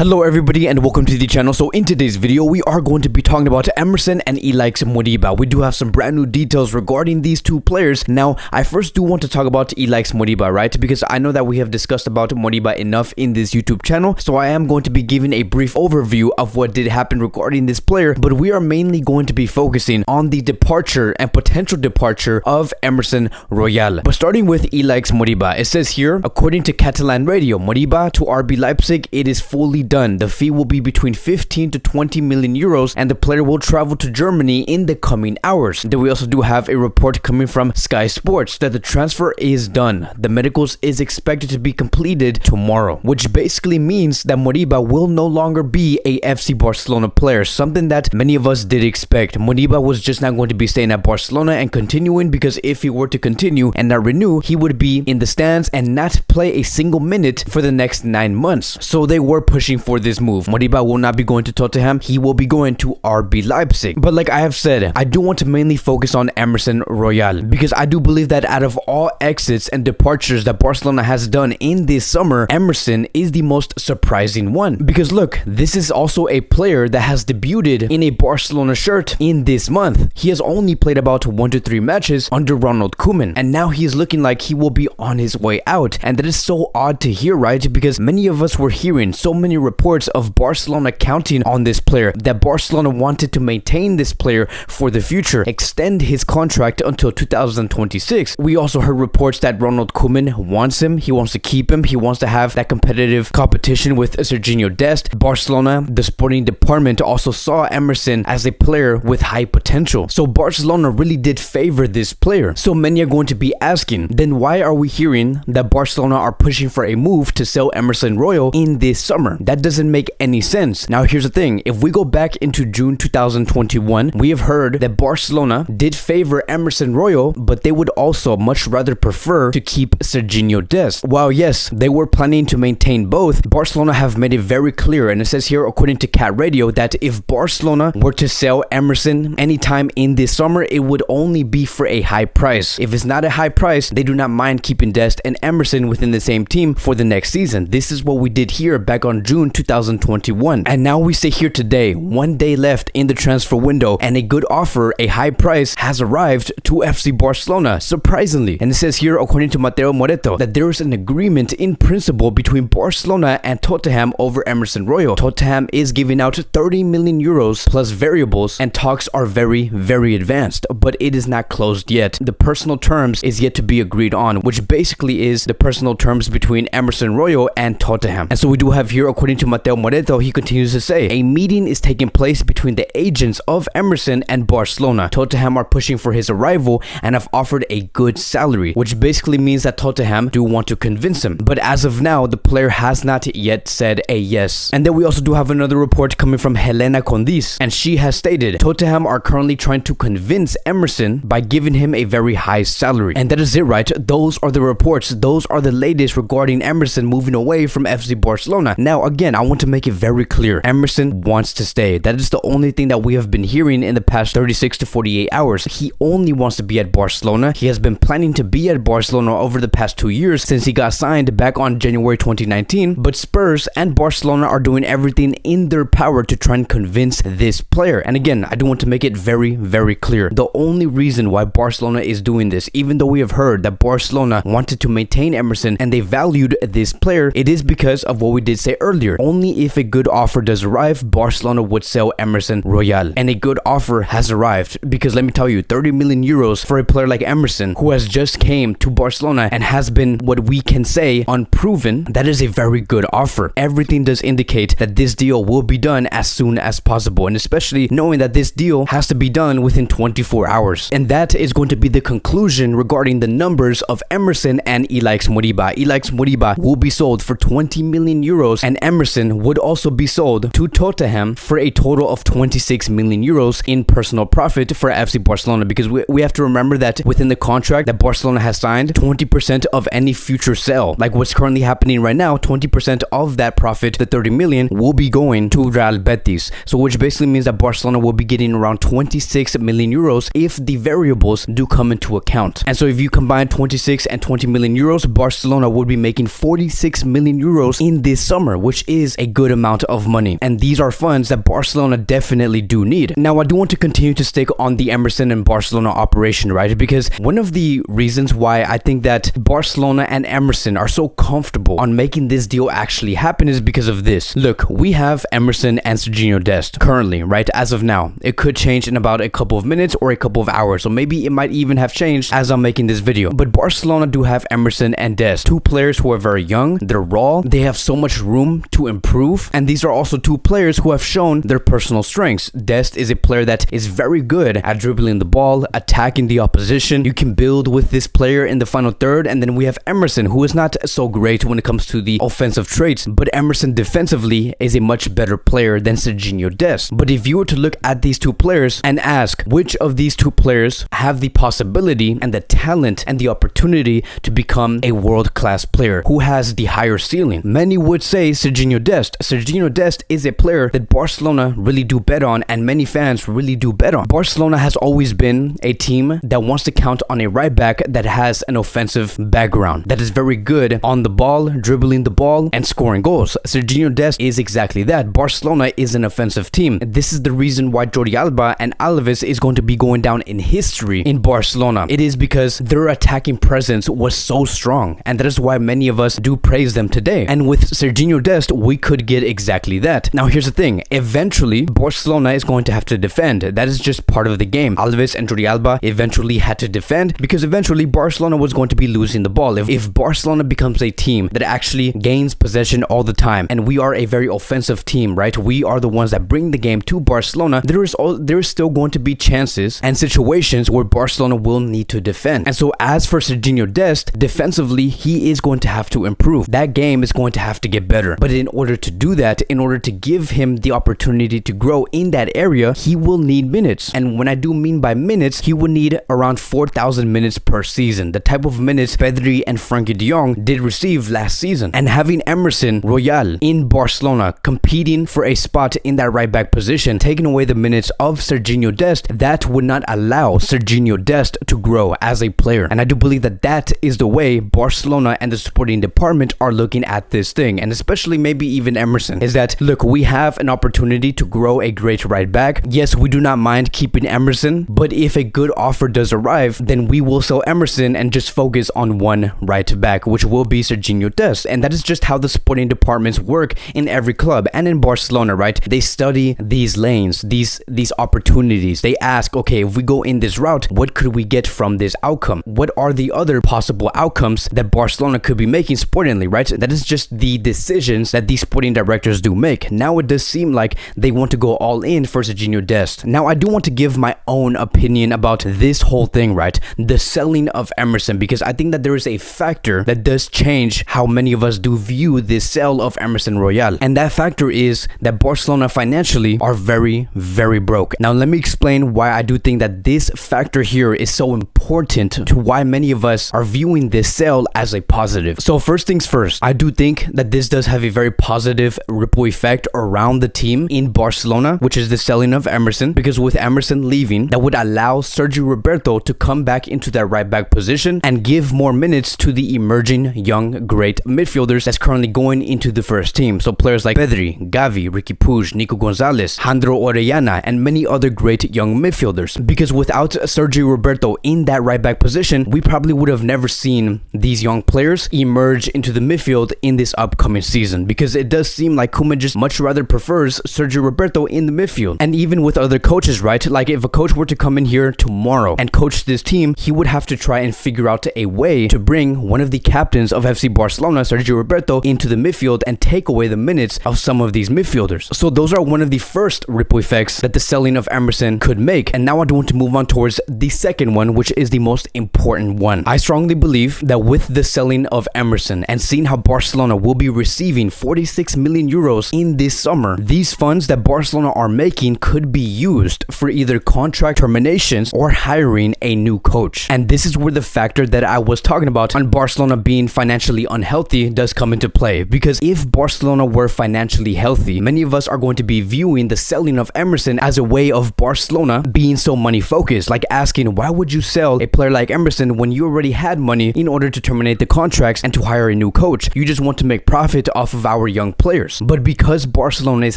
Hello everybody and welcome to the channel. So in today's video we are going to be talking about Emerson and Ilaix Moriba. We do have some brand new details regarding these two players. Now I first do want to talk about Ilaix Moriba, right? Because I know that we have discussed about Moriba enough in this YouTube channel. So I am going to be giving a brief overview of what did happen regarding this player. But we are mainly going to be focusing on the departure and potential departure of Emerson Royal. But starting with Ilaix Moriba, it says here, according to Catalan Radio, Moriba to RB Leipzig, it is fully done. The fee will be between 15 to 20 million euros and the player will travel to Germany in the coming hours. Then we also do have a report coming from Sky Sports that the transfer is done. The medicals is expected to be completed tomorrow, which basically means that Moriba will no longer be a FC Barcelona player, something that many of us did expect. Moriba was just not going to be staying at Barcelona and continuing, because if he were to continue and not renew, he would be in the stands and not play a single minute for the next 9 months. So they were pushing for this move. Moriba will not be going to Tottenham. He will be going to RB Leipzig. But like I have said, I do want to mainly focus on Emerson Royal, because I do believe that out of all exits and departures that Barcelona has done in this summer, Emerson is the most surprising one. Because look, this is also a player that has debuted in a Barcelona shirt in this month. He has only played about 1 to 3 matches under Ronald Koeman, and now he is looking like he will be on his way out. And that is so odd to hear, right? Because many of us were hearing so many reports of Barcelona counting on this player, that Barcelona wanted to maintain this player for the future, extend his contract until 2026. We also heard reports that Ronald Koeman wants him, he wants to keep him, he wants to have that competitive competition with Serginho Dest. Barcelona, the sporting department, also saw Emerson as a player with high potential. So Barcelona really did favor this player. So many are going to be asking, then why are we hearing that Barcelona are pushing for a move to sell Emerson Royal in this summer? That doesn't make any sense. Now here's the thing, if we go back into June 2021, we have heard that Barcelona did favor Emerson Royal, but they would also much rather prefer to keep Serginho Dest. While yes, they were planning to maintain both, Barcelona have made it very clear, and it says here according to Cat Radio, that if Barcelona were to sell Emerson anytime in this summer, it would only be for a high price. If it's not a high price, they do not mind keeping Dest and Emerson within the same team for the next season. This is what we did here back on June 2021. And now we sit here today, 1 day left in the transfer window, and a good offer, a high price, has arrived to FC Barcelona, surprisingly. And it says here, according to Mateo Moreto, that there is an agreement in principle between Barcelona and Tottenham over Emerson Royal. Tottenham is giving out 30 million euros plus variables, and talks are very advanced, but it is not closed yet. The personal terms is yet to be agreed on, which basically is the personal terms between Emerson Royal and Tottenham. And so we do have here, according to Mateo Moreto, he continues to say, a meeting is taking place between the agents of Emerson and Barcelona. Tottenham are pushing for his arrival and have offered a good salary, which basically means that Tottenham do want to convince him. But as of now, the player has not yet said a yes. And then we also do have another report coming from Helena Condis, and she has stated Tottenham are currently trying to convince Emerson by giving him a very high salary. And that is it, right? Those are the reports. Those are the latest regarding Emerson moving away from FC Barcelona. Now again, I want to make it very clear, Emerson wants to stay. That is the only thing that we have been hearing in the past 36 to 48 hours. He only wants to be at Barcelona. He has been planning to be at Barcelona over the past 2 years since he got signed back on January 2019, but Spurs and Barcelona are doing everything in their power to try and convince this player. And again, I do want to make it very clear, the only reason why Barcelona is doing this, even though we have heard that Barcelona wanted to maintain Emerson and they valued this player, it is because of what we did say earlier. Only if a good offer does arrive, Barcelona would sell Emerson Royal. And a good offer has arrived, because let me tell you, 30 million euros for a player like Emerson, who has just came to Barcelona and has been, what we can say, unproven, that is a very good offer. Everything does indicate that this deal will be done as soon as possible, and especially knowing that this deal has to be done within 24 hours. And that is going to be the conclusion regarding the numbers of Emerson and Ilaix Moriba. Ilaix Moriba will be sold for 20 million euros, and Emerson would also be sold to Tottenham for a total of 26 million euros in personal profit for FC Barcelona, because we have to remember that within the contract that Barcelona has signed, 20% of any future sale, like what's currently happening right now, 20% of that profit, the 30 million, will be going to Real Betis. So which basically means that Barcelona will be getting around 26 million euros if the variables do come into account. And so if you combine 26 and 20 million euros, Barcelona would be making 46 million euros in this summer, which is a good amount of money, and these are funds that Barcelona definitely do need. Now, I do want to continue to stick on the Emerson and Barcelona operation, right? Because one of the reasons why I think that Barcelona and Emerson are so comfortable on making this deal actually happen is because of this. Look, we have Emerson and Serginho Dest currently, right? As of now, it could change in about a couple of minutes or a couple of hours, so maybe it might even have changed as I'm making this video. But Barcelona do have Emerson and Dest, two players who are very young, they're raw, they have so much room to improve, and these are also two players who have shown their personal strengths. Dest is a player that is very good at dribbling the ball, attacking the opposition. You can build with this player in the final third. And then we have Emerson, who is not so great when it comes to the offensive traits, but Emerson defensively is a much better player than Serginho Dest. But if you were to look at these two players and ask which of these two players have the possibility and the talent and the opportunity to become a world-class player, who has the higher ceiling, many would say Serginho Dest. Serginho Dest is a player that Barcelona really do bet on, and many fans really do bet on. Barcelona has always been a team that wants to count on a right back that has an offensive background, that is very good on the ball, dribbling the ball, and scoring goals. Serginho Dest is exactly that. Barcelona is an offensive team. This is the reason why Jordi Alba and Alaves is going to be going down in history in Barcelona. It is because their attacking presence was so strong, and that is why many of us do praise them today. And with Serginho Dest, we could get exactly that. Now, here's the thing. Eventually, Barcelona is going to have to defend. That is just part of the game. Alaves and Jordi Alba eventually had to defend because eventually Barcelona was going to be losing the ball. If Barcelona becomes a team that actually gains possession all the time, and we are a very offensive team, right? We are the ones that bring the game to Barcelona. There is still going to be chances and situations where Barcelona will need to defend. And so as for Serginho Dest, defensively, he is going to have to improve. That game is going to have to get better. But in order to do that, in order to give him the opportunity to grow in that area, he will need minutes. And when I do mean by minutes, he will need around 4,000 minutes per season, the type of minutes Pedri and Frankie de Jong did receive last season. And having Emerson Royal in Barcelona competing for a spot in that right back position, taking away the minutes of Serginho Dest, that would not allow Serginho Dest to grow as a player. And I do believe that that is the way Barcelona and the sporting department are looking at this thing, and especially maybe even Emerson, is that, look, we have an opportunity to grow a great right back. Yes, we do not mind keeping Emerson, but if a good offer does arrive, then we will sell Emerson and just focus on one right back, which will be Serginho Dest. And that is just how the sporting departments work in every club. And in Barcelona, right, they study these lanes, these opportunities. They ask, okay, if we go in this route, what could we get from this outcome? What are the other possible outcomes that Barcelona could be making sportingly, right? That is just the decisions that these sporting directors do make. Now it does seem like they want to go all in for Serginho Dest. Now, I do want to give my own opinion about this whole thing, right? The selling of Emerson, because I think that there is a factor that does change how many of us do view this sale of Emerson Royal. And that factor is that Barcelona financially are very, very broke. Now, let me explain why I do think that this factor here is so important to why many of us are viewing this sale as a positive. So first things first, I do think that this does have a very positive ripple effect around the team in Barcelona, which is the selling of Emerson, because with Emerson leaving, that would allow Sergio Roberto to come back into that right back position and give more minutes to the emerging young great midfielders that's currently going into the first team. So players like Pedri, Gavi, Ricky Puig, Nico Gonzalez, Jandro Orellana, and many other great young midfielders. Because without Sergio Roberto in that right back position, we probably would have never seen these young players emerge into the midfield in this upcoming season, because it does seem like Koeman just much rather prefers Sergio Roberto in the midfield. And even with other coaches, right, like if a coach were to come in here tomorrow and coach this team, he would have to try and figure out a way to bring one of the captains of FC Barcelona, Sergio Roberto, into the midfield and take away the minutes of some of these midfielders. So those are one of the first ripple effects that the selling of Emerson could make. And now I do want to move on towards the second one, which is the most important one. I strongly believe that with the selling of Emerson and seeing how Barcelona will be receiving 46 million euros in this summer, these funds that Barcelona are making could be used for either contract terminations or hiring a new coach. And this is where the factor that I was talking about on Barcelona being financially unhealthy does come into play. Because if Barcelona were financially healthy, many of us are going to be viewing the selling of Emerson as a way of Barcelona being so money focused, like asking, why would you sell a player like Emerson when you already had money in order to terminate the contracts and to hire a new coach? You just want to make profit off of our young players. But because Barcelona is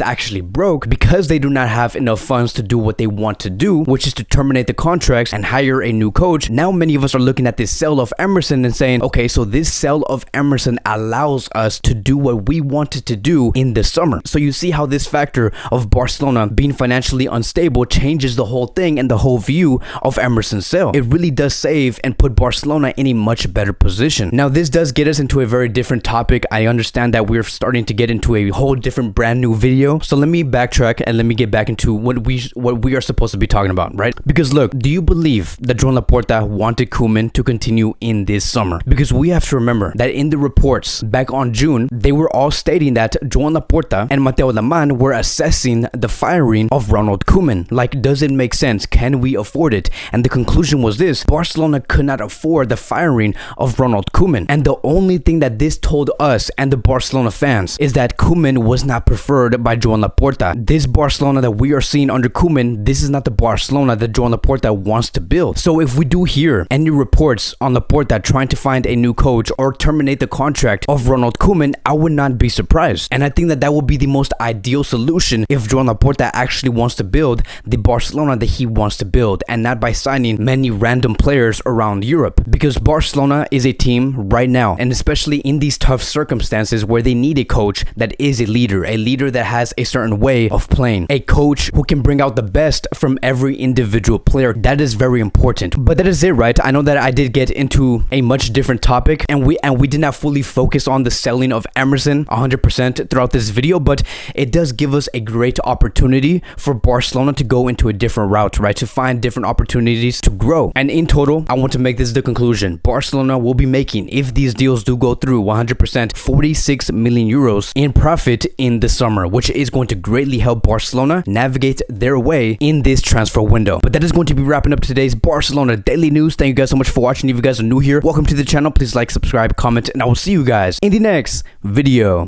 actually broke, because they do not have enough funds to do what they want to do, which is to terminate the contracts and hire a new coach, now many of us are looking at this sale of Emerson and saying, okay, so this sale of Emerson allows us to do what we wanted to do in the summer. So you see how this factor of Barcelona being financially unstable changes the whole thing and the whole view of Emerson's sale. It really does save and put Barcelona in a much better position. Now, this does get us into a very different topic. I understand that we're starting to get into a whole different brand new video. So let me backtrack and let me get back into what we are supposed to be talking about, right? Because look, do you believe that Joan Laporta wanted Koeman to continue in this summer? Because we have to remember that in the reports back on June, they were all stating that Joan Laporta and Mateu Laman were assessing the firing of Ronald Koeman. Like, does it make sense? Can we afford it? And the conclusion was this: Barcelona could not afford the firing of Ronald Koeman. And the only thing that this told us and the Barcelona fans is that Koeman was not preferred by Joan Laporta. This Barcelona that we are seeing under Koeman, this is not the Barcelona that Joan Laporta wants to build. So if we do hear any reports on Laporta trying to find a new coach or terminate the contract of Ronald Koeman, I would not be surprised. And I think that that would be the most ideal solution if Joan Laporta actually wants to build the Barcelona that he wants to build, and not by signing many random players around Europe. Because Barcelona is a team right now, and especially in these tough circumstances where they need a coach that is a leader that has a certain way of playing, a coach who can bring out the best from every individual player. That is very important. But that is it, right? I know that I did get into a much different topic, and we did not fully focus on the selling of Emerson 100% throughout this video, but it does give us a great opportunity for Barcelona to go into a different route, right? To find different opportunities to grow. And in total, I want to make this the conclusion: Barcelona will be making, if these deals do go through 100%, 46 million euros in profit in the summer, which is going to greatly help Barcelona navigate their way in this transfer window. But that is going to be wrapping up today's Barcelona Daily News. Thank you guys so much for watching. If you guys are new here, welcome to the channel. Please like, subscribe, comment, and I will see you guys in the next video.